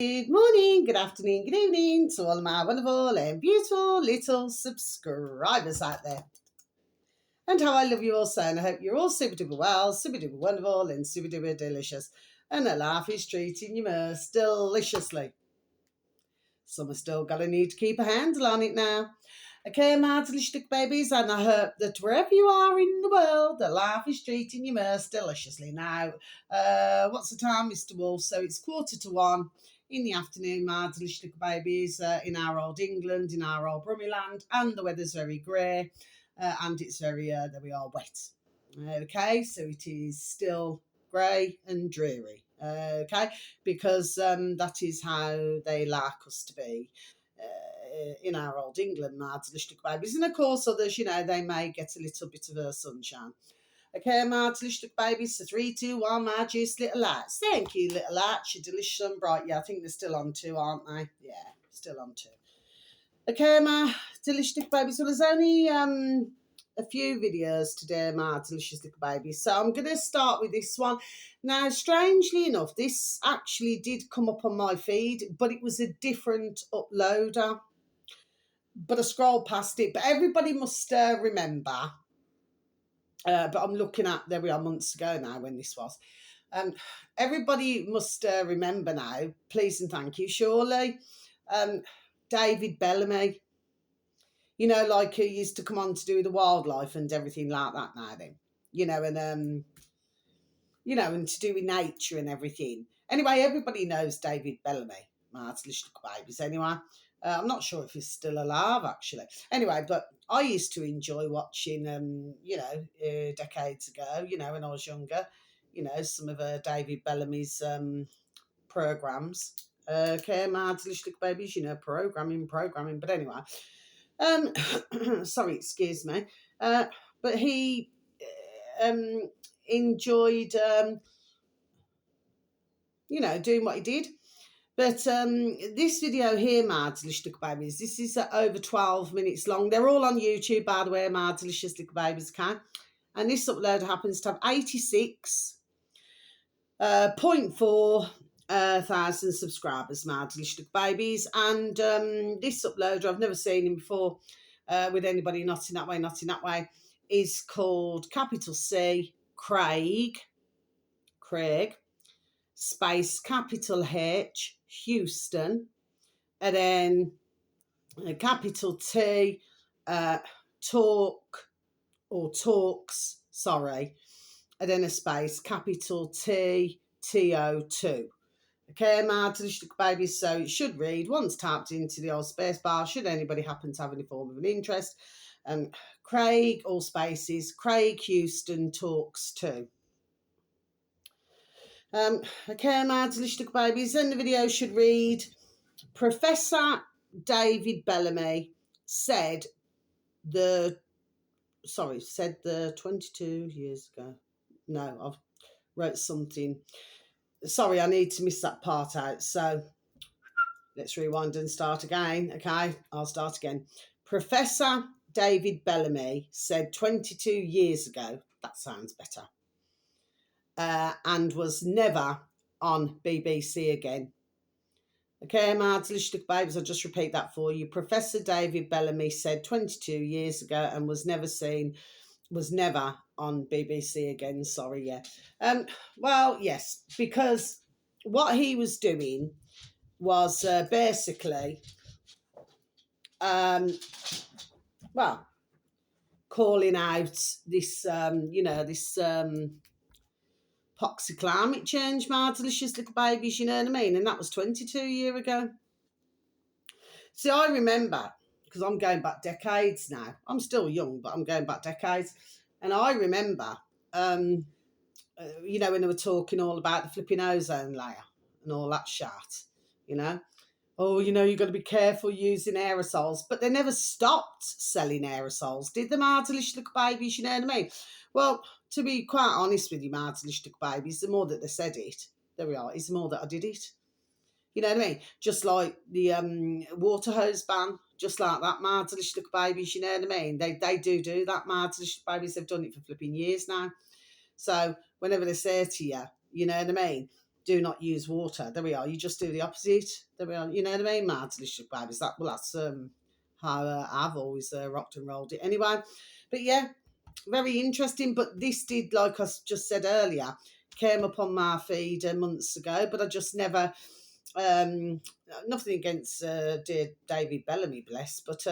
Good morning, good afternoon, good evening to all of my wonderful and beautiful little subscribers out there. And how I love you all so, and I hope you're all super duper well, super duper wonderful, and super duper delicious. And the laugh is treating you most deliciously. Some are still going to need to keep a handle on it now. Okay, my delicious babies, and I hope that wherever you are in the world, the life is treating you most deliciously. Now, what's the time, Mr. Wolf? So it's 1:45 in the afternoon, my delicious little babies, in our old England, in our old Brummyland, and the weather's very grey, and it's very, there we are, wet. Okay, so it is still grey and dreary. Okay, because that is how they like us to be. In our old England, my delicious babies. And of course, others, they may get a little bit of sunshine. Okay, my delicious babies. So 3, 2, 1, my juice, little lights. Thank you, little lights. You're delicious and bright. Yeah, I think they're still on 2, aren't they? Yeah, still on 2. Okay, my delicious babies. Well, there's only a few videos today, my delicious little babies. So I'm going to start with this one. Now, strangely enough, this actually did come up on my feed, but it was a different uploader. But I scrolled past it. But everybody must remember, but I'm looking at, there we are, months ago now when this was. Everybody must remember now, please and thank you, surely, David Bellamy. Like who used to come on to do the wildlife and everything like that now then. And to do with nature and everything. Anyway, everybody knows David Bellamy, my delicious babies anyway. I'm not sure if he's still alive, actually. Anyway, but I used to enjoy watching, decades ago, when I was younger, some of David Bellamy's programmes. Okay, my delicious babies, programming. But anyway, sorry, excuse me. But he enjoyed, doing what he did. But this video here, my delicious little babies, this is over 12 minutes long. They're all on YouTube, by the way, my delicious little babies, okay? And this upload happens to have 86.4 thousand subscribers, my delicious little babies. And this uploader, I've never seen him before with anybody not in that way, is called capital C, Craig, space capital H, Houston, and then capital T, talks, and then a space, capital T, TO2. Okay, my delicious babies, so it should read, once tapped into the old space bar, should anybody happen to have any form of an interest, Craig, all spaces, Craig Houston talks too. Okay, my delicious little babies, then the video should read, Professor David Bellamy said 22 years ago. No, I've wrote something. Sorry, I need to miss that part out. So let's rewind and start again. Okay, I'll start again. Professor David Bellamy said 22 years ago. That sounds better. And was never on BBC again. Okay, my delicious little babies, I'll just repeat that for you. Professor David Bellamy said 22 years ago and was never on BBC again. Sorry, yeah. Well, yes, because what he was doing was basically, calling out this, this poxy climate change, my delicious little babies, you know what I mean? And that was 22 years ago. See, I remember, because I'm going back decades now. I'm still young, but I'm going back decades. And I remember, when they were talking all about the flipping ozone layer and all that shit, Oh, you've got to be careful using aerosols. But they never stopped selling aerosols, did they, my delicious little babies, you know what I mean? Well, to be quite honest with you, my delicious little babies, the more that they said it, there we are, it's the more that I did it. You know what I mean? Just like the water hose ban, just like that, my delicious little babies, you know what I mean? They do that, my delicious babies. They've done it for flipping years now. So whenever they say to you, you know what I mean? do not use water. There we are. You just do the opposite. There we are. You know what I mean? Mad delicious babies. That's how I've always rocked and rolled it. Anyway, but yeah, very interesting. But this did, like I just said earlier, came up on my feed months ago, but I just never. Nothing against dear David Bellamy, bless, but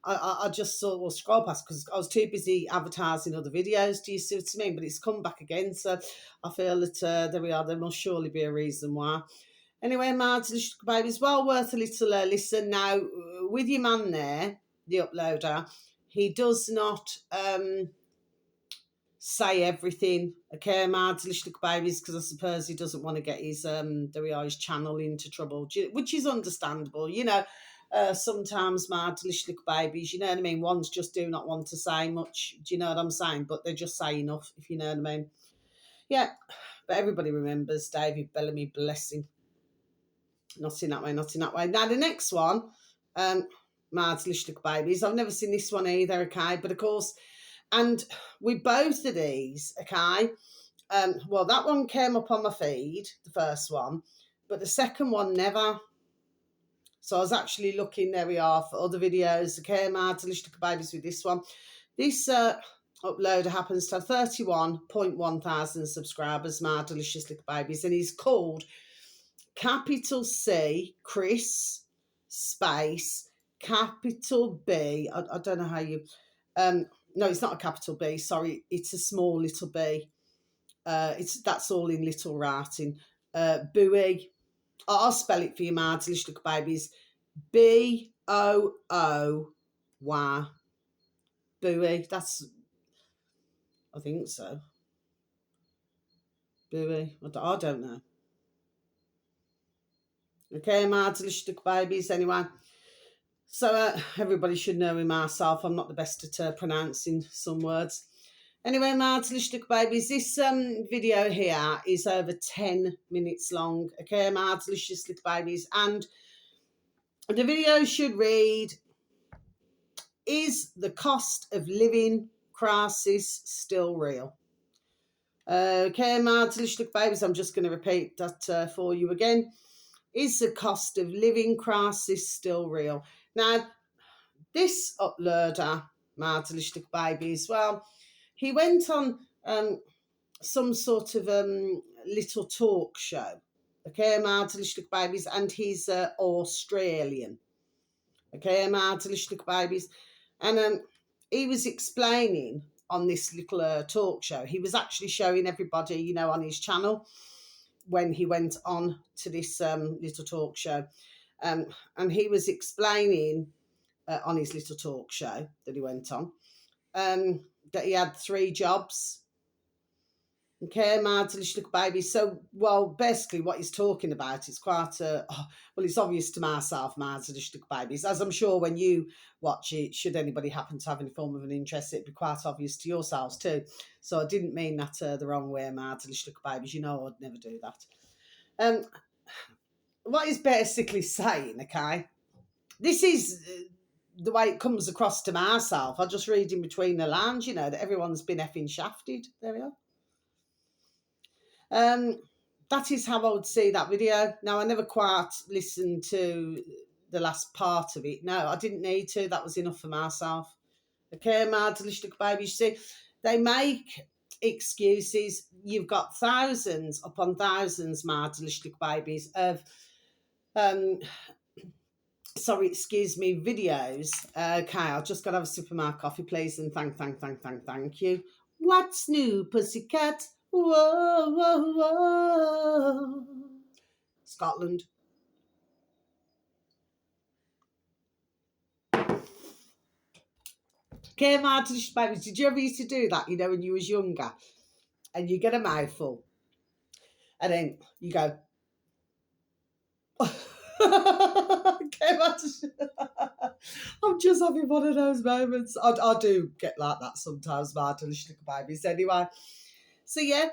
I just sort of scroll past because I was too busy advertising other videos. Do you see what I mean? But it's come back again, so I feel that there we are. There must surely be a reason why. Anyway, my delicious babies, well worth a little listen. Now, with your man there, the uploader, he does not say everything. Okay, my delicious babies, because I suppose he doesn't want to get his there we are, his channel into trouble, which is understandable. You know, sometimes my delicious babies, you know what I mean, ones just do not want to say much. Do you know what I'm saying? But they just say enough, if you know what I mean. Yeah, but everybody remembers David Bellamy, bless him. Not in that way, not in that way. Now, the next one, my delicious babies, I've never seen this one either, okay? But of course, and with both of these, okay, well, that one came up on my feed, the first one, but the second one never. So I was actually looking, there we are, for other videos, okay, my delicious babies with this one. This uploader happens to have 31.1 thousand subscribers, my delicious little babies, and he's called capital C, Chris, space, capital B. I don't know how you, no, it's not a capital B, sorry, it's a small little b. That's all in little writing. Bowie. I'll spell it for you, my delicious little babies. Booy. Bowie. That's, I think so. Bowie. I don't know. Okay, my delicious little babies. Anyway, so everybody should know me myself. I'm not the best at pronouncing some words. Anyway, my delicious little babies, this video here is over 10 minutes long. Okay, my delicious little babies, and the video should read: is the cost of living crisis still real? Okay, my delicious little babies, I'm just going to repeat that for you again. Is the cost of living crisis still real? Now, this uploader, my delicious little babies, well, he went on some sort of little talk show. Okay, my delicious little babies, and he's Australian. Okay, my delicious little babies, and he was explaining on this little talk show. He was actually showing everybody, you know, on his channel when he went on to this little talk show, and he was explaining on his little talk show that he went on that he had 3 jobs. Okay, my delicious little baby. So, well, basically what he's talking about is quite, well, it's obvious to myself, my delicious little babies, as I'm sure when you watch it, should anybody happen to have any form of an interest, it'd be quite obvious to yourselves too. So I didn't mean that the wrong way, my delicious little babies. You know I'd never do that. What he's basically saying, okay, this is the way it comes across to myself. I just read in between the lines, you know, that everyone's been effing shafted. There we are. That is how I would see that video. Now, I never quite listened to the last part of it. No, I didn't need to. That was enough for myself. Okay, my delicious little babies. See, they make excuses. You've got thousands upon thousands, my delicious little babies, of sorry, excuse me, videos. Okay, I'll just got to have a sip of my coffee, please, and thank you. What's new, pussycat? Whoa, whoa, whoa. Scotland. Okay, my delicious babies, did you ever used to do that, you know, when you was younger? And you get a mouthful, and then you go, I'm just having one of those moments. I do get like that sometimes, my delicious little babies. Anyway, so yeah,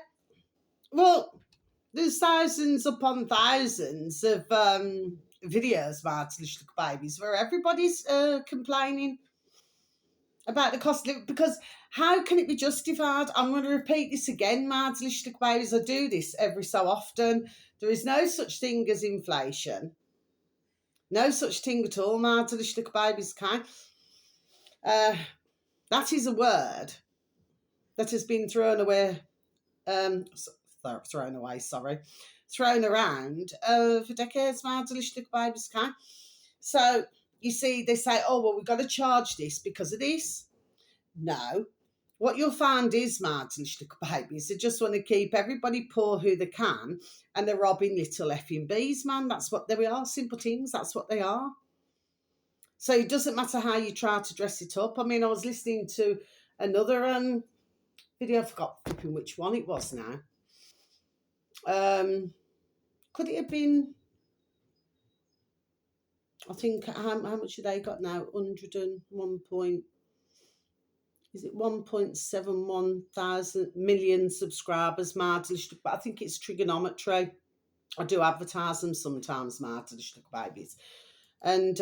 well, there's thousands upon thousands of videos, my delicious little babies, where everybody's complaining. about the cost of living, because how can it be justified? I'm going to repeat this again, Mads Lichtlich babies. I do this every so often. There is no such thing as inflation. No such thing at all, Mads Lichtlich babies. Okay? That is a word that has been thrown away, thrown around for decades, Mads Lichtlich babies. Okay? So you see, they say, oh, well, we've got to charge this because of this. No. What you'll find is, Martin, babies, they just want to keep everybody poor who they can, and they're robbing little effing bees, man. That's what they are, simple things. That's what they are. So it doesn't matter how you try to dress it up. I mean, I was listening to another video. I forgot which one it was now. Could it have been? I think how much have they got now? 101 point. Is it 1.71 thousand million subscribers, Martin? But I think it's trigonometry. I do advertise them sometimes, Martin babies. And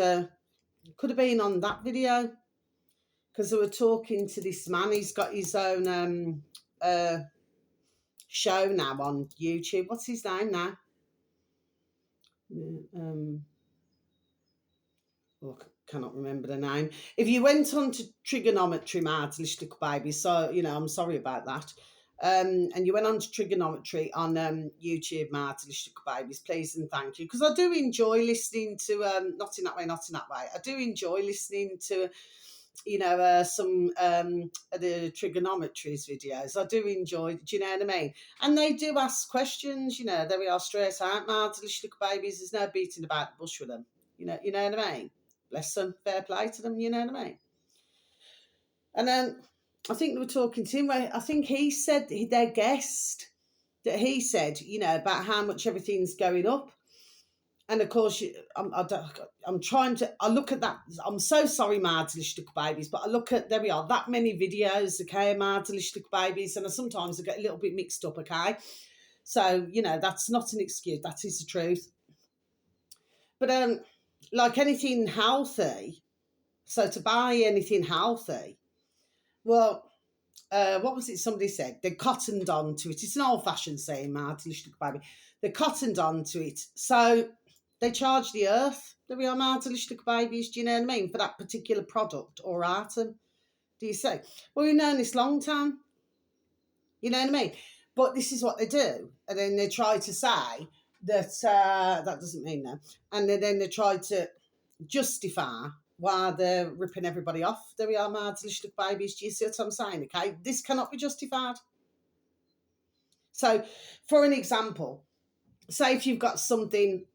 could have been on that video, because they were talking to this man. He's got his own show now on YouTube. What's his name now? Cannot remember the name. If you went on to trigonometry, Martin baby, so I'm sorry about that. And you went on to trigonometry on YouTube, Martin babies, please and thank you, because I do enjoy listening to not in that way. I do enjoy listening to some the trigonometry's videos. I do enjoy. Do you know what I mean? And they do ask questions. There we are, straight out, Martin babies. There's no beating about the bush with them. You know what I mean? Bless them, fair play to them, you know what I mean? And then I think they were talking to him, I think he said, their guest, that he said, about how much everything's going up. And of course, I'm trying to, I look at that, I'm so sorry, Mardlichtuk babies, but I look at, there we are, that many videos, okay, Mardlichtuk babies, and sometimes I get a little bit mixed up, okay? So, that's not an excuse, that is the truth. But like anything healthy, so to buy anything healthy, well, what was it somebody said? They cottoned on to it. It's an old-fashioned saying, Martin, baby. They cottoned on to it. So they charge the earth. There we are, Martin, babies. Do you know what I mean? For that particular product or item. Do you say? Well, we've known this long time. You know what I mean? But this is what they do. And then they try to say that that doesn't mean that. And then they try to justify why they're ripping everybody off. There we are, Mardlichtuk babies. Do you see what I'm saying? Okay, this cannot be justified. So, for an example, say if you've got something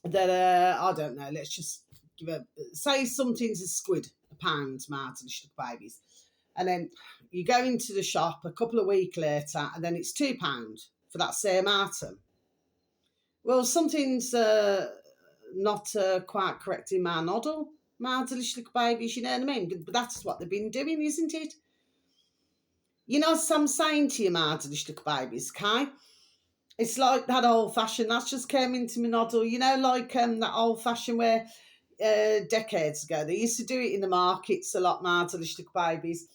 that I don't know, let's just say something's a squid, a pound, Mardlichtuk babies, and then you go into the shop a couple of weeks later, and then it's £2 for that same item. Well, something's not quite correct in my noddle, my delicious babies, you know what I mean? But that's what they've been doing, isn't it? So I'm saying to you, my delicious babies, okay? It's like that old-fashioned, that's just came into my noddle, like that old-fashioned where decades ago, they used to do it in the markets a lot, my delicious babies.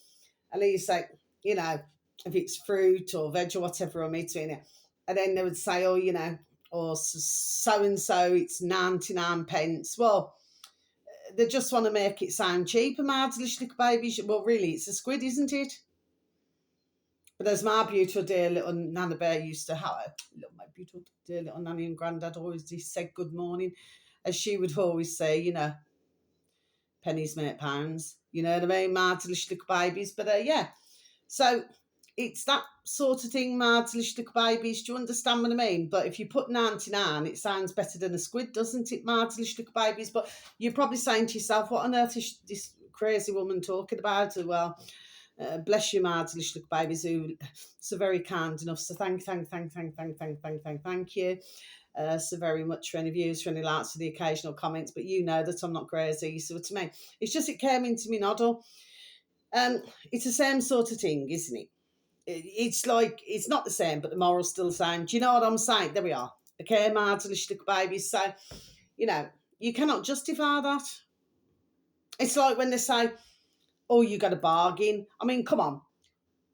And they used to say, if it's fruit or veg or whatever, or meat, and then they would say, or so-and-so, it's 99 pence. Well, they just want to make it sound cheaper, my delicious babies. Well, really, it's a squid, isn't it? But as my beautiful dear little Nana Bear used to have, my beautiful dear little Nanny and Grandad always said good morning, as she would always say, pennies make pounds. You know what I mean? My delicious babies. But yeah, so it's that sort of thing, Mardlichtuk babies. Do you understand what I mean? But if you put 99, it sounds better than a squid, doesn't it, Mardlichtuk babies? But you're probably saying to yourself, what on earth is this crazy woman talking about? Well, bless you, Mardlichtuk babies, who so very kind enough. So thank you. So very much for any views, for any likes, for the occasional comments. But you know that I'm not crazy. So to me, it's just it came into me noddle. It's the same sort of thing, isn't it? It's like, it's not the same, but the moral's still the same. Do you know what I'm saying? There we are. Okay, my delicious babies. So, you cannot justify that. It's like when they say, or you got a bargain. I mean, come on.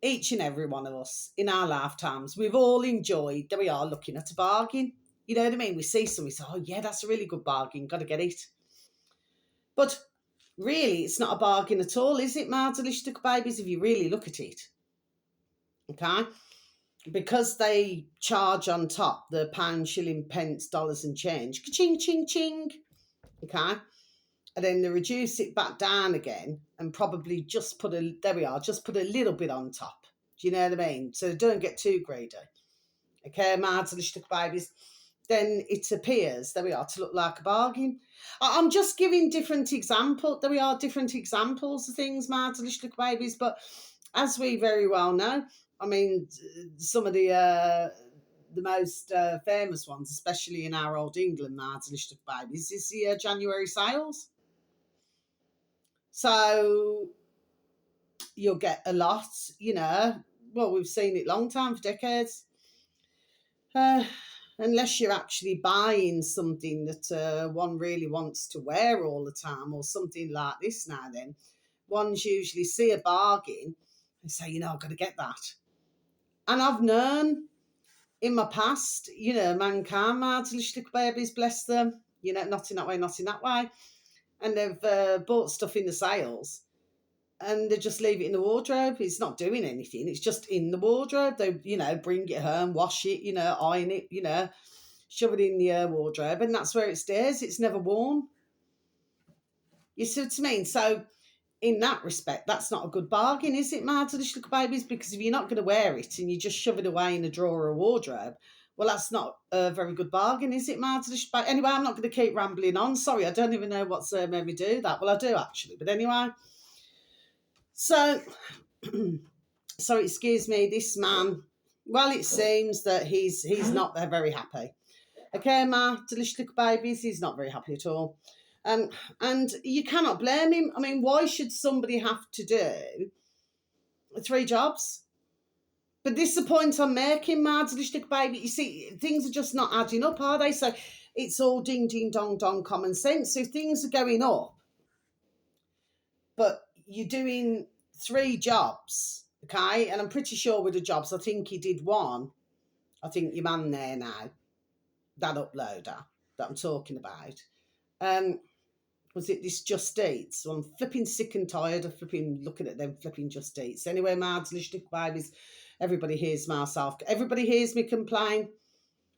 Each and every one of us in our lifetimes, we've all enjoyed that we are looking at a bargain. You know what I mean? We see something, we say, oh yeah, that's a really good bargain, got to get it. But really, it's not a bargain at all, is it, my delicious babies, if you really look at it? Okay? Because they charge on top the pound, shilling, pence, dollars and change, ka-ching, ching, ching, okay? And then they reduce it back down again and probably just put just put a little bit on top. Do you know what I mean? So don't get too greedy. Okay, my delicious babies. Then it appears, to look like a bargain. I'm just giving different examples. Different examples of things, my delicious babies. But as we very well know, I mean, some of the most famous ones, especially in our old England, my delicious babies, is the January sales. So you'll get a lot, well, we've seen it long time, for decades. Unless you're actually buying something that one really wants to wear all the time or something like this now, then ones usually see a bargain and say, I've got to get that. And I've known in my past, mankind, my delicious babies, bless them, not in that way, not in that way. And they've bought stuff in the sales and they just leave it in the wardrobe. It's not doing anything. It's just in the wardrobe. They, bring it home, wash it, iron it, shove it in the wardrobe, and that's where it stays. It's never worn. You see what I mean? So in that respect, that's not a good bargain, is it, my delicious little babies? Because if you're not going to wear it and you just shove it away in a drawer or a wardrobe, well, that's not a very good bargain, is it, my delicious babies? Anyway, I'm not going to keep rambling on. Sorry, I don't even know what's made me do that. Well, I do actually, but anyway. So, excuse me, this man, well, it seems that he's not very happy. Okay, my delicious little babies, he's not very happy at all. And you cannot blame him. I mean, why should somebody have to do 3 jobs? But this is the point I'm making, my delicious little baby. You see, things are just not adding up, are they? So it's all ding, ding, dong, dong, common sense. So things are going up, but you're doing 3 jobs, okay? And I'm pretty sure with the jobs, I think he did one. I think your man there now, that uploader that I'm talking about, was it this Just Eats? So I'm flipping sick and tired of flipping looking at them flipping Just Eats. Anyway, my delicious babies, everybody hears myself. Everybody hears me complain.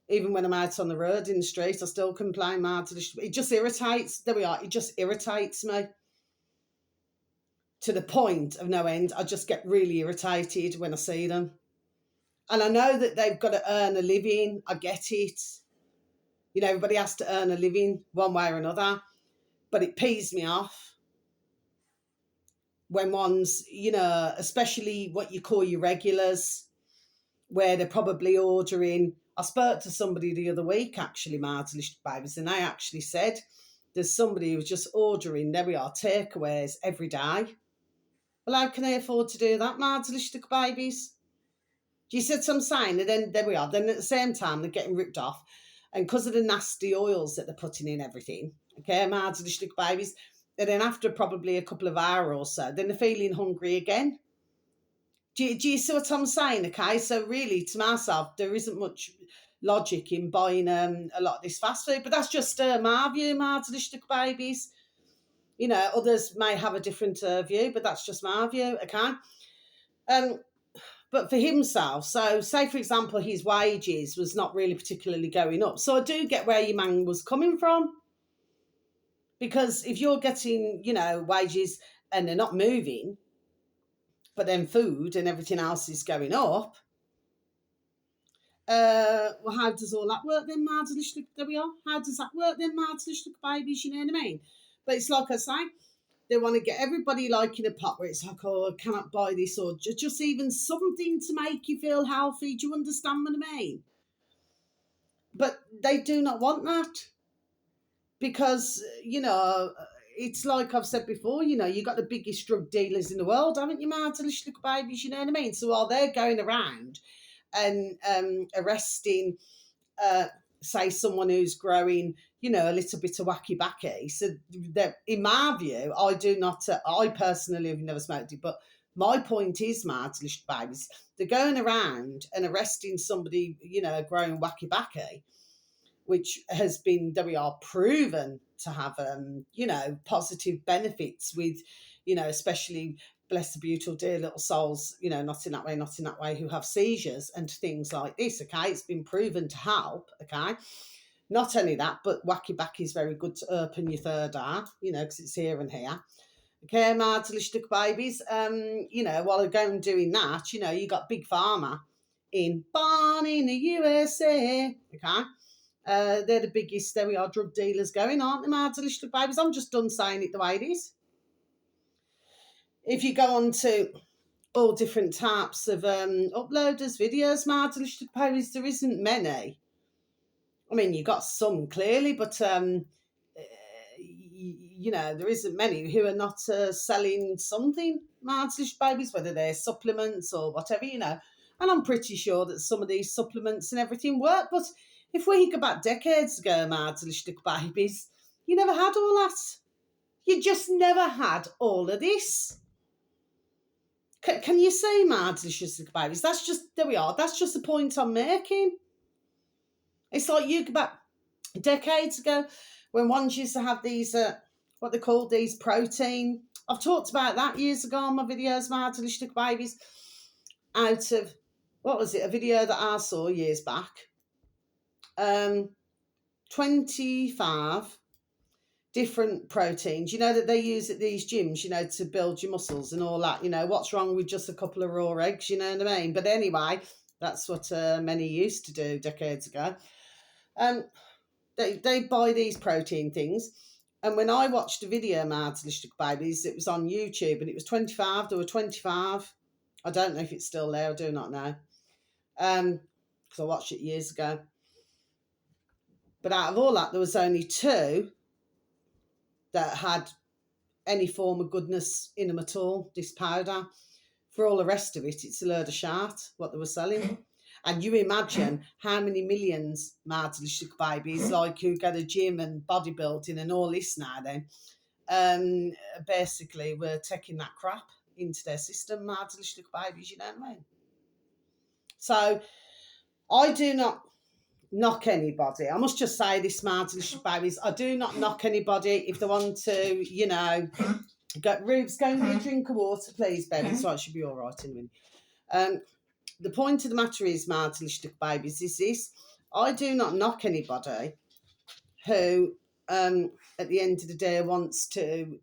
Even when I'm out on the road in the street, I still complain, my delicious. It just irritates. There we are. It just irritates me to the point of no end. I just get really irritated when I see them. And I know that they've got to earn a living. I get it. Everybody has to earn a living one way or another. But it pees me off when one's, especially what you call your regulars, where they're probably ordering. I spoke to somebody the other week, actually, my delicious babies, and they actually said there's somebody who's just ordering, there we are, takeaways every day. Well, how can they afford to do that, my delicious babies? Do you see what I'm saying? And then there we are. Then at the same time, they're getting ripped off. And because of the nasty oils that they're putting in everything, okay, my delicious babies, and then after probably a couple of hours or so, then they're feeling hungry again. Do you see what I'm saying? Okay, so really, to myself, there isn't much logic in buying a lot of this fast food, but that's just my view, my delicious babies. Others may have a different view, but that's just my view, okay? But for himself, so say, for example, his wages was not really particularly going up. So I do get where your man was coming from. Because if you're getting, wages and they're not moving, but then food and everything else is going up, well, how does all that work then, my delicious? There we are. How does that work then, my delicious babies? You know what I mean? But it's like I say, they want to get everybody like in a pot where it's like, oh, I cannot buy this, or just even something to make you feel healthy. Do you understand what I mean? But they do not want that because, it's like I've said before, you got the biggest drug dealers in the world, haven't you, my delicious little babies? You know what I mean? So while they're going around and arresting say someone who's growing, you know, a little bit of wacky backy. So that, in my view, I personally have never smoked it, but my point is, Martlish babies, they're going around and arresting somebody, you know, growing wacky backy, which has been, that we are proven to have, you know, positive benefits with, you know, especially, bless the beautiful dear little souls, you know, not in that way, who have seizures and things like this, okay? It's been proven to help, okay? Not only that, but wacky backy is very good to open your third eye, you know, because it's here and here. Okay, my little babies, you know, while they're going doing that, you know, you got Big Pharma born in the USA, okay? They're the biggest, there we are, drug dealers going, aren't they, my little babies? I'm just done saying it the way it is. If you go on to all different types of uploaders, videos, my little babies, there isn't many. I mean, you got some clearly, but you know, there isn't many who are not selling something, my little babies, whether they're supplements or whatever, you know. And I'm pretty sure that some of these supplements and everything work. But if we go back decades ago, my little babies, you never had all that. You just never had all of this. Can you say, my little babies? That's just, there we are. That's just the point I'm making. It's like you go back decades ago when ones used to have these, what they called these protein. I've talked about that years ago on my videos, my little babies, out of, what was it, a video that I saw years back. 25 different proteins, you know, that they use at these gyms, you know, to build your muscles and all that. You know, what's wrong with just a couple of raw eggs, you know what I mean? But anyway, that's what many used to do decades ago. They buy these protein things. And when I watched a video, my little babies, it was on YouTube and it was 25. There were 25. I don't know if it's still there. I do not know. Because I watched it years ago. But out of all that, there was only 2 that had any form of goodness in them at all, this powder. For all the rest of it, it's a load of shart, what they were selling. And you imagine how many millions, my little babies, like who go to gym and bodybuilding and all this now then, basically were taking that crap into their system, my little babies, you know what I mean? So I do not knock anybody. I must just say this, my little babies, I do not knock anybody if they want to, you know, Rubes, go and get a drink of water, please, baby. So it should be all right in a minute. The point of the matter is, my little babies, is this: I do not knock anybody who, at the end of the day, wants to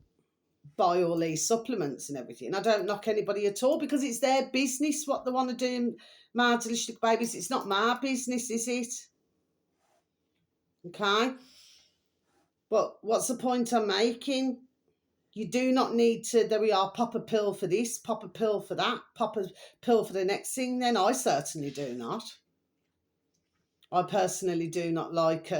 buy all these supplements and everything. I don't knock anybody at all because it's their business what they want to do, my little babies. It's not my business, is it? Okay? But what's the point I'm making? You do not need to, there we are, pop a pill for this, pop a pill for that, pop a pill for the next thing. Then I certainly do not. I personally do not like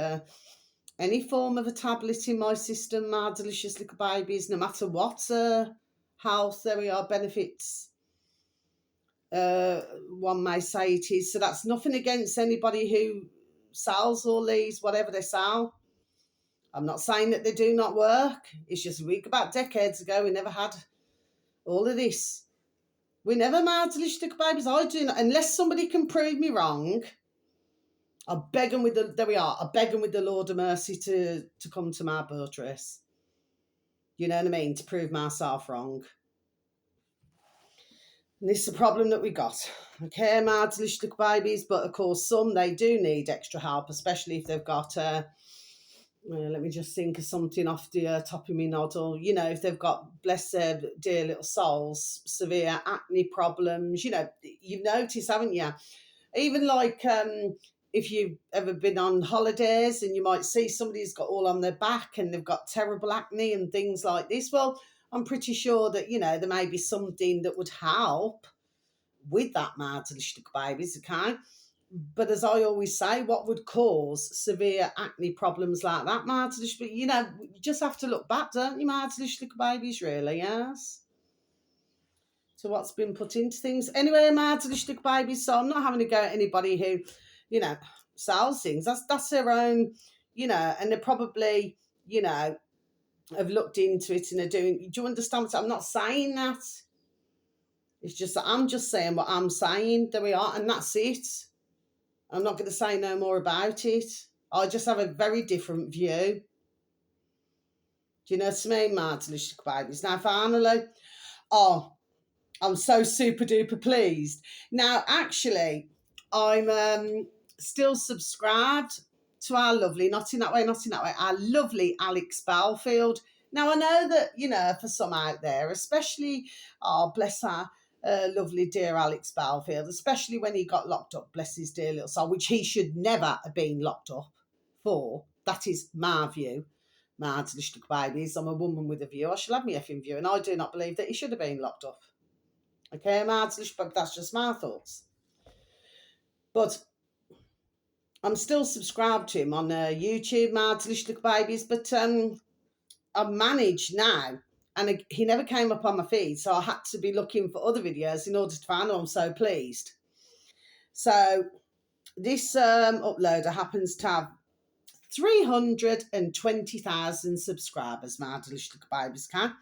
any form of a tablet in my system, my delicious little babies, no matter what health, there we are, benefits one may say it is. So that's nothing against anybody who sells all these, whatever they sell. I'm not saying that they do not work. It's just about decades ago, we never had all of this. We never made little babies. I do not, unless somebody can prove me wrong. I beg them with the, there we are, I beg them with the Lord of mercy to come to my buttress. You know what I mean? To prove myself wrong. And this is the problem that we got. Okay, my little babies, but of course some, they do need extra help, especially if they've got let me just think of something off the top of my noddle. You know, if they've got, bless their dear little souls, severe acne problems, you know, you've noticed, haven't you? Even like if you've ever been on holidays and you might see somebody who's got all on their back and they've got terrible acne and things like this. Well, I'm pretty sure that, you know, there may be something that would help with that, my little babies, okay? But as I always say, what would cause severe acne problems like that, my little, you know, you just have to look back, don't you, my little babies, really, yes? So what's been put into things. Anyway, my little babies, so I'm not having to go at anybody who, you know, sells things. That's her own, and they're probably, have looked into it and are doing. Do you understand what I'm not saying that? It's just that I'm just saying what I'm saying. There we are, and that's it. I'm not going to say no more about it. I just have a very different view. Do you know what I mean, Martin? Babies. Now, finally, I'm so super duper pleased. Now, actually, I'm still subscribed to our lovely, not in that way, our lovely Alex Belfield. Now, I know that, for some out there, especially, bless our lovely dear Alex Belfield, especially when he got locked up, bless his dear little soul, which he should never have been locked up for. That is my view. My little babies. I'm a woman with a view. I shall have my effing view, and I do not believe that he should have been locked up. Okay, but that's just my thoughts. But I'm still subscribed to him on YouTube, Little Babies, but I've managed now, and he never came up on my feed, so I had to be looking for other videos in order to find him. I'm so pleased. So this uploader happens to have 320,000 subscribers, Little Babies can.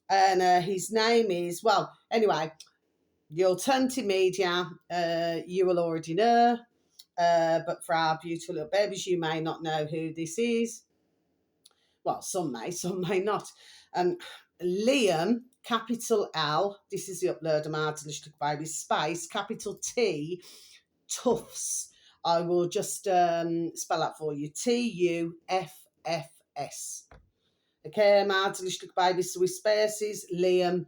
And his name is, well, anyway, the alternative media, you will already know, but for our beautiful little babies, you may not know who this is. Well, some may not. Liam, capital L, this is the uploader, Martin Little Baby, space, capital T, Tufts. I will just spell that for you, Tuffs. Okay, Martin Little Baby, so with spaces, Liam,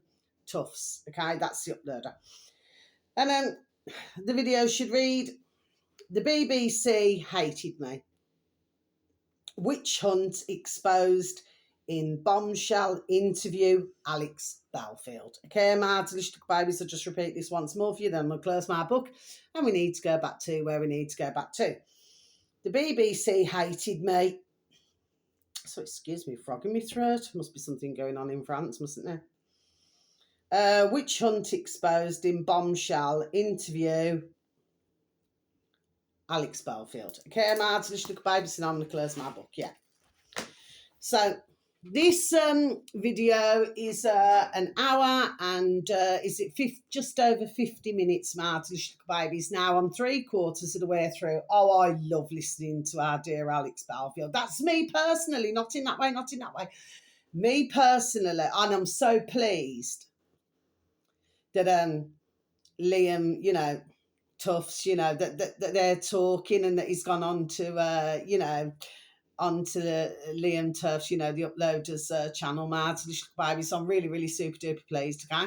Tufts. Okay, that's the uploader. And then the video should read, the BBC hated me. Witch hunt exposed in bombshell interview, Alex Belfield. Okay, Martin, little babies, I'll just repeat this once more for you, then we'll close my book. And we need to go back to where we need to go back to. The BBC hated me. So excuse me, frog in my throat. Must be something going on in France, mustn't there? Witch hunt exposed in bombshell interview, Alex Belfield. Okay, Martin, little babies, and I'm going to close my book, yeah. So this video is an hour and just over 50 minutes, Martin, little babies. Now I'm 3/4 of the way through. Oh, I love listening to our dear Alex Belfield. That's me personally, not in that way. Me personally, and I'm so pleased that Liam, Tufts, that they're talking and that he's gone on to, onto Liam Tufts, the uploader's channel, Martin Little Baby. So I'm really, really super duper pleased, okay?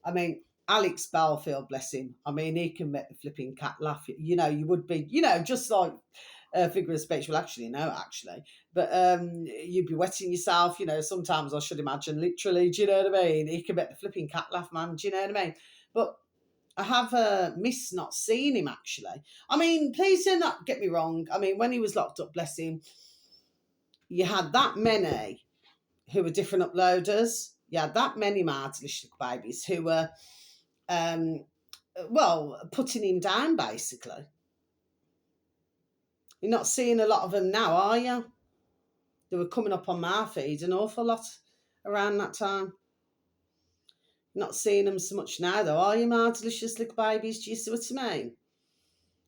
I mean, Alex Belfield, bless him. I mean, he can make the flipping cat laugh. You would be, just like a figure of speech. Well, actually, no, But you'd be wetting yourself, sometimes I should imagine, literally, do you know what I mean? He can make the flipping cat laugh, man, do you know what I mean? But I have missed not seeing him, actually. I mean, please do not get me wrong. I mean, when he was locked up, bless him, you had that many who were different uploaders. You had that many Martin Little Babies who were, putting him down, basically. You're not seeing a lot of them now, are you? They were coming up on my feed an awful lot around that time. Not seeing them so much now, though, are you, my delicious little babies? Do you see what I mean?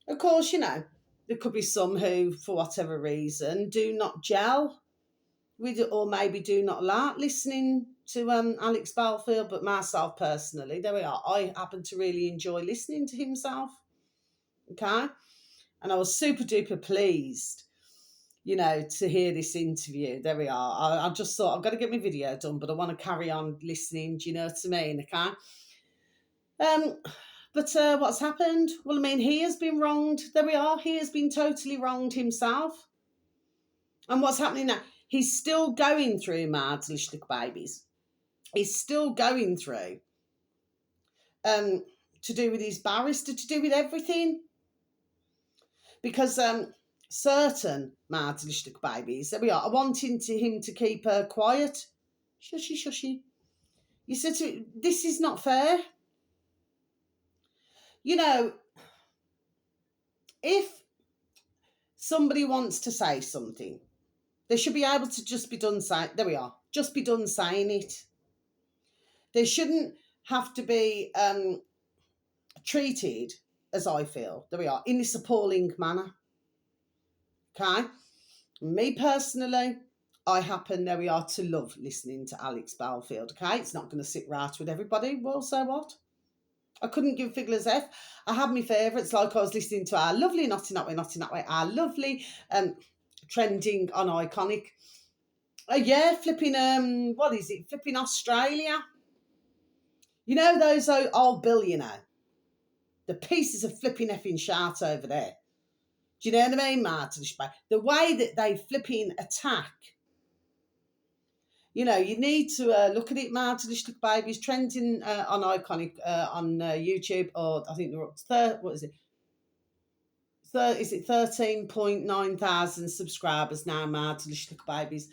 Of course, there could be some who, for whatever reason, do not gel with it, or maybe do not like listening to Alex Belfield, but myself personally, there we are. I happen to really enjoy listening to himself. Okay? And I was super duper pleased, to hear this interview. There we are. I just thought, I've got to get my video done, but I want to carry on listening. Do you know what I mean? Okay. But what's happened? Well, I mean, he has been wronged. There we are. He has been totally wronged himself. And what's happening now? He's still going through mad little babies. He's still going through to do with his barrister, to do with everything. Because certain mad little babies, there we are wanting him to keep her quiet. Shushy. You said to, this is not fair. If somebody wants to say something, they should be able to just be done saying, there we are, just be done saying it. They shouldn't have to be treated, as I feel, there we are, in this appalling manner. Okay? Me personally, I happen, there we are, to love listening to Alex Belfield. Okay? It's not going to sit right with everybody. Well, so what? I couldn't give Fiddler's F. I had my favourites, like I was listening to our lovely Naughty Not Way, our lovely trending on Iconic. Yeah, flipping, what is it? Flipping Australia. You know those old billionaire? The pieces of flipping effing shart over there. Do you know what I mean, Martin? The way that they flipping attack. You know, you need to look at it, Martin. Babies trending on Iconic on YouTube, or I think they're up to what is it? Is it 13.9 thousand subscribers now, Martin? Babies.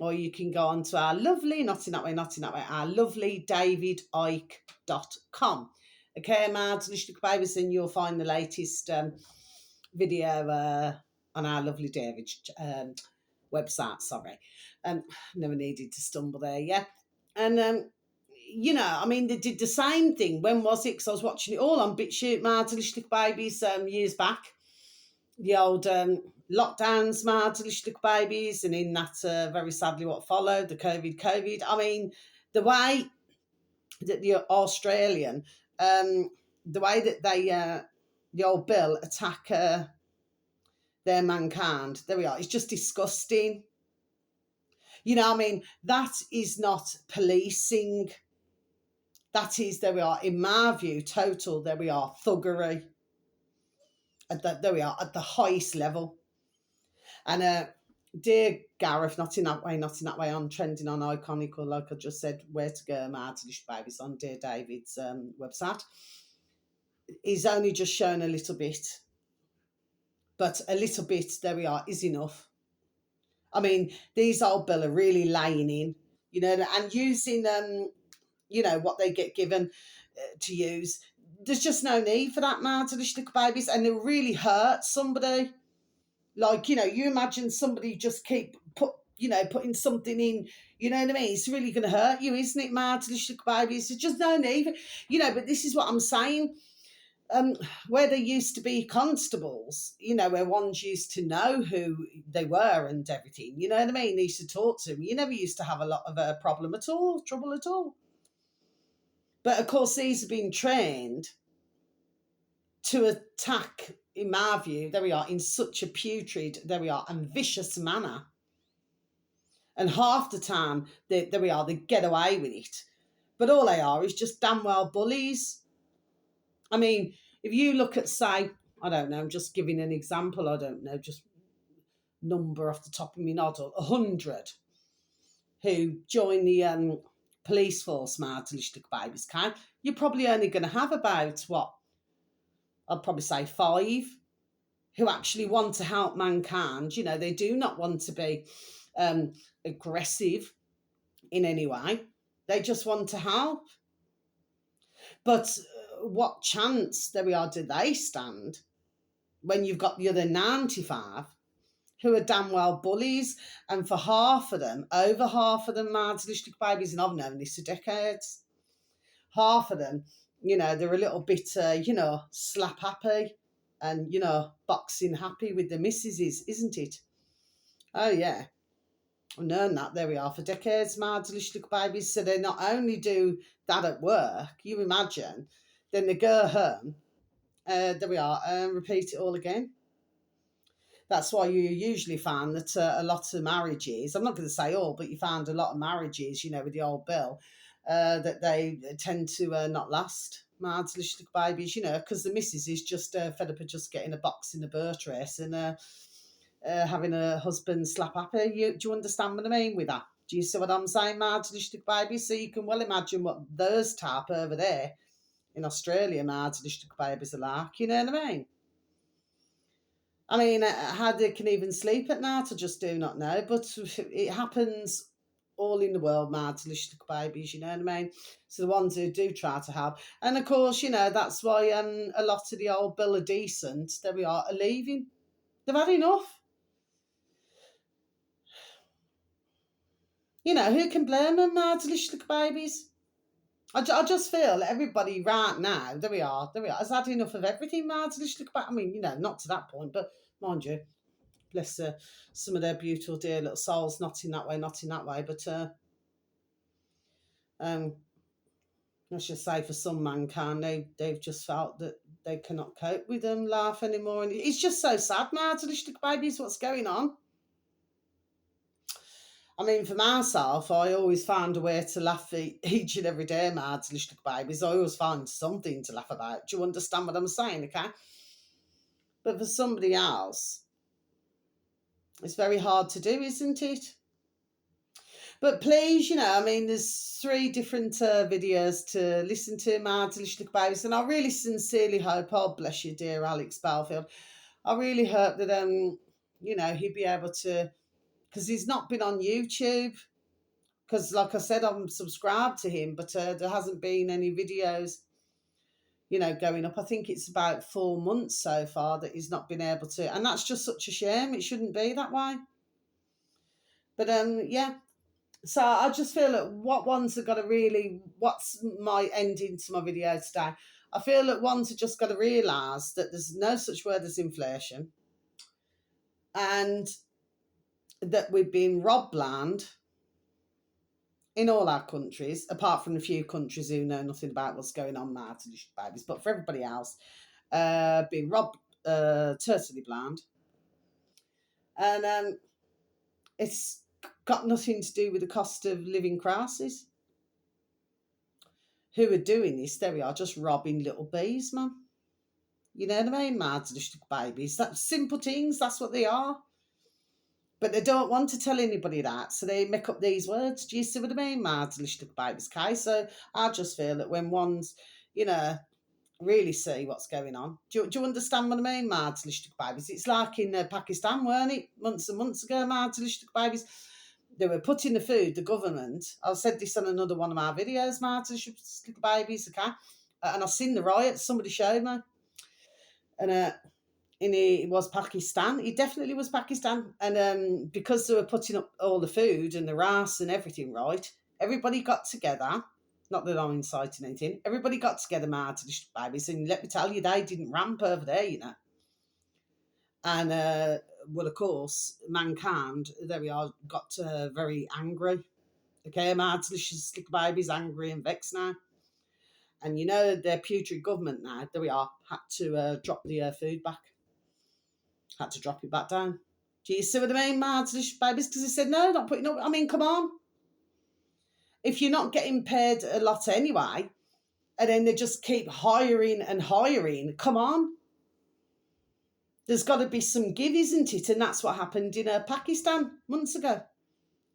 Or you can go on to our lovely, Naughty Not Way, our lovely davidike.com. Okay, Martin Babies, and you'll find the latest video on our lovely David website. Sorry. Never needed to stumble there, yeah. And, you know, I mean, they did the same thing. When was it? Because I was watching it all on BitChute, Martin Babies, years back. The old lockdowns, Martin Babies, and in that, very sadly, what followed, the COVID. I mean, the way that the Australian, the way that they, the old Bill attack their mankind, there we are, it's just disgusting. You know, I mean, that is not policing. That is, there we are, in my view, total, there we are, thuggery. There we are, at the highest level. And dear Gareth, not in that way, on trending on Iconic, or like I just said, where to go, Martin Babies, on dear David's website. He's only just shown a little bit. But a little bit, there we are, is enough. I mean, these old Bill are really laying in, you know, and using, you know, what they get given to use. There's just no need for that, Martin Babies, and it'll really hurt somebody. Like, you know, you imagine somebody just putting something in, you know what I mean? It's really going to hurt you, isn't it, Martin Babies? There's just no need, you know, but this is what I'm saying. Where there used to be constables, you know, where ones used to know who they were and everything, you know what I mean? They used to talk to them. You never used to have a lot of trouble at all. But of course, these have been trained to attack, in my view, there we are, in such a putrid, there we are, and vicious manner. And half the time, there we are, they get away with it. But all they are is just damn well bullies. I mean, if you look at, say, I don't know, I'm just giving an example, I don't know, just number off the top of my noddle, 100 who join the police force, Martin Babies, you're probably only going to have about, what, I'd probably say 5 who actually want to help mankind. You know, they do not want to be aggressive in any way. They just want to help. But what chance, there we are, do they stand when you've got the other 95 who are damn well bullies? And for half of them, over half of them, Martin Babies, and I've known this for decades, half of them, you know, they're a little bit, you know, slap happy and, you know, boxing happy with the missuses, isn't it? Oh, yeah. I've known that, there we are, for decades, Martin Babies. So they not only do that at work, you imagine, then they go home, there we are, repeat it all again. That's why you usually find that a lot of marriages, I'm not going to say all, but you find a lot of marriages, you know, with the old Bill, that they tend to not last, Martin Babies, you know, because the missus is just fed up of just getting a box in a bird race and having a husband slap happy. Do you understand what I mean with that? Do you see what I'm saying, Martin Babies? So you can well imagine what those type over there in Australia, Martin Babies are like, you know what I mean? I mean, how they can even sleep at night, I just do not know. But it happens all in the world, Martin Babies, you know what I mean? So the ones who do try to help. And of course, you know, that's why a lot of the old Bill are decent, there we are leaving. They've had enough. You know, who can blame them now, delicious little babies? I just feel everybody right now, there we are, has had enough of everything now, delicious little babies. I mean, you know, not to that point, but mind you, bless some of their beautiful, dear little souls, not in that way, but I should say for some mankind, they've just felt that they cannot cope with them laugh anymore. And it's just so sad now, delicious little babies, what's going on. I mean, for myself, I always found a way to laugh each and every day, my delicious little babies. I always find something to laugh about. Do you understand what I'm saying, okay? But for somebody else, it's very hard to do, isn't it? But please, you know, I mean, there's 3 different videos to listen to, my delicious little babies, and I really sincerely hope, oh, bless you, dear Alex Belfield, I really hope that, you know, he'd be able to, because he's not been on YouTube, because, like I said, I'm subscribed to him, but there hasn't been any videos, you know, going up. I think it's about 4 months so far that he's not been able to, and that's just such a shame. It shouldn't be that way. But, yeah. So I just feel that what ones have got to really, what's my ending to my video today? I feel that ones have just got to realise that there's no such word as inflation, and that we've been robbed land in all our countries, apart from a few countries who know nothing about what's going on now, babies. But for everybody else, being robbed totally blind. And it's got nothing to do with the cost of living crisis. Who are doing this? There we are, just robbing little bees, man. You know what I mean? Mad little babies. That's simple things, that's what they are. But they don't want to tell anybody that, so they make up these words. Do you see what I mean? Mad little babies, okay? So I just feel that when one's, you know, really see what's going on. Do you understand what I mean? Mad little babies. It's like in Pakistan, weren't it? Months and months ago, mad little babies. They were putting the food, the government. I said this on another one of my videos, mad little babies, okay? And I've seen the riots, somebody showed me. And it was Pakistan. It definitely was Pakistan. And because they were putting up all the food and the rice and everything, right, everybody got together. Not that I'm inciting anything. Everybody got together, mad to the babies, and let me tell you, they didn't ramp over there, you know. And well, of course, mankind, there we are, got very angry. Okay, mad to the babies, angry and vexed now. And you know, their putrid government now, there we are, had to drop the food back. Had to drop it back down. Do you see what I mean, mad babies? Because they said, no, not putting up. I mean, come on. If you're not getting paid a lot anyway, and then they just keep hiring and hiring, come on. There's got to be some give, isn't it? And that's what happened in Pakistan months ago.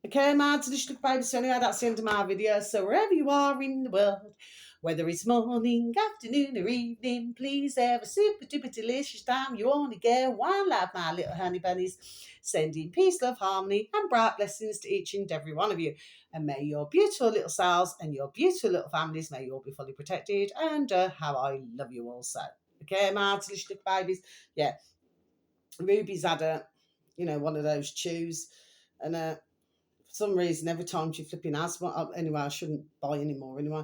Okay, mad babies. So anyway, that's the end of my video. So wherever you are in the world, whether it's morning, afternoon, or evening, please have a super duper delicious time. You only get one life, my little honey bunnies. Sending peace, love, harmony, and bright blessings to each and every one of you. And may your beautiful little selves and your beautiful little families, may you all be fully protected. And how I love you also. Okay, my delicious little babies. Yeah, Ruby's had one of those chews, and for some reason, every time she flipping has one, anyway, I shouldn't buy anymore anyway.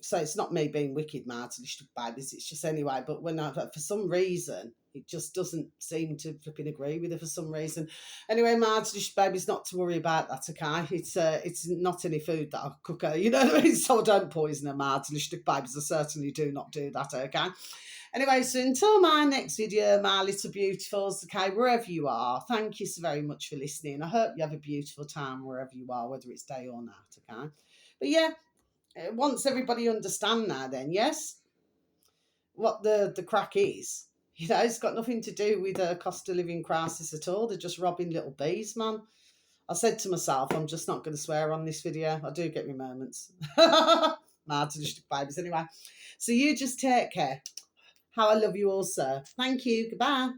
So it's not me being wicked, mad little babies. It's just anyway. But when for some reason, it just doesn't seem to flipping agree with her for some reason. Anyway, mad little babies, not to worry about that. Okay, it's not any food that I cook her. You know what I mean? So I don't poison her, mad little babies. I certainly do not do that. Okay. Anyway, so until my next video, my little beautifuls, okay, wherever you are, thank you so very much for listening. I hope you have a beautiful time wherever you are, whether it's day or night, okay? But yeah, once everybody understand now then, yes, what the crack is, you know, it's got nothing to do with a cost of living crisis at all. They're just robbing little bees, man. I said to myself, I'm just not going to swear on this video. I do get me moments. Mad to the babies anyway. So you just take care. How I love you also. Thank you. Goodbye.